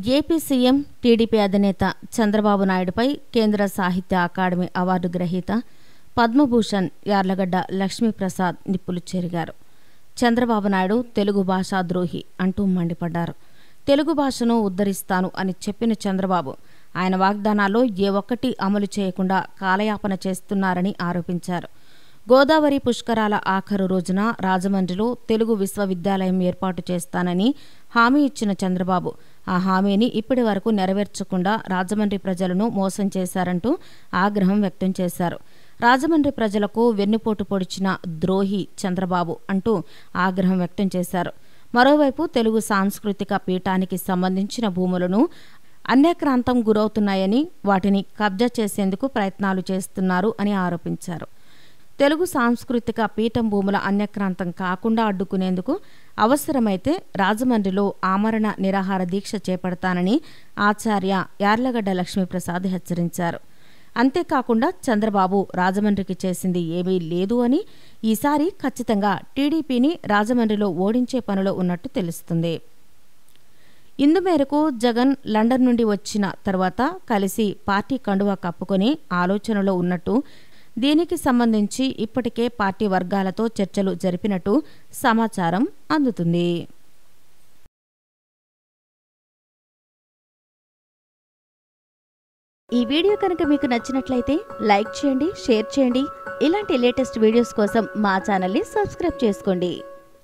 AP CM TDP అధినేత చంద్రబాబు నాయుడుపై కేంద్ర సాహిత్య అకాడమీ అవార్డు గ్రహీత పద్మభూషణ్ యార్లగడ్డ లక్ష్మీప్రసాద్ నిప్పులు చెరిగారు. చంద్రబాబు నాయుడు తెలుగు భాషా ద్రోహి అంటూ మండిపడ్డారు. తెలుగు భాషను ఉద్ధరిస్తాను అని చెప్పిన చంద్రబాబు ఆయన వాగ్దానాల్లో ఏ ఒక్కటి అమలు చేయకుండా కాలయాపన చేస్తున్నారని ఆరోపించారు. గోదావరి పుష్కరాల ఆఖరు రోజున రాజమండ్రిలో తెలుగు విశ్వవిద్యాలయం ఏర్పాటు చేస్తానని హామీ ఇచ్చిన చంద్రబాబు ఆ హామీని ఇప్పటి వరకు నెరవేర్చకుండా రాజమండ్రి ప్రజలను మోసం చేశారంటూ ఆగ్రహం వ్యక్తం చేశారు. రాజమండ్రి ప్రజలకు వెన్నుపోటు పొడిచిన ద్రోహి చంద్రబాబు అంటూ ఆగ్రహం వ్యక్తం చేశారు. మరోవైపు తెలుగు సాంస్కృతిక పీఠానికి సంబంధించిన భూములను అన్యాక్రాంతం గురవుతున్నాయని వాటిని కబ్జా చేసేందుకు ప్రయత్నాలు చేస్తున్నారు అని ఆరోపించారు. తెలుగు సాంస్కృతిక పీఠం భూముల అన్యక్రాంతం కాకుండా అడ్డుకునేందుకు అవసరమైతే రాజమండ్రిలో ఆమరణ నిరాహార దీక్ష చేపడతానని ఆచార్య యార్లగడ్డ లక్ష్మీప్రసాద్ హెచ్చరించారు. అంతేకాకుండా చంద్రబాబు రాజమండ్రికి చేసింది ఏమీ లేదు అని, ఈసారి ఖచ్చితంగా టీడీపీని రాజమండ్రిలో ఓడించే పనిలో ఉన్నట్టు తెలుస్తుంది. ఇందుమేరకు జగన్ లండన్ నుండి వచ్చిన తర్వాత కలిసి పార్టీ కండువా కప్పుకొని ఆలోచనలో ఉన్నట్టు, దీనికి సంబంధించి ఇప్పటికే పార్టీ వర్గాలతో చర్చలు జరిపినట్టు సమాచారం అందుతుంది. ఈ వీడియో కనుక మీకు నచ్చినట్లయితే లైక్ చేయండి, షేర్ చేయండి. ఇలాంటి లేటెస్ట్ వీడియోస్ కోసం మా ఛానల్ని సబ్స్క్రైబ్ చేసుకోండి.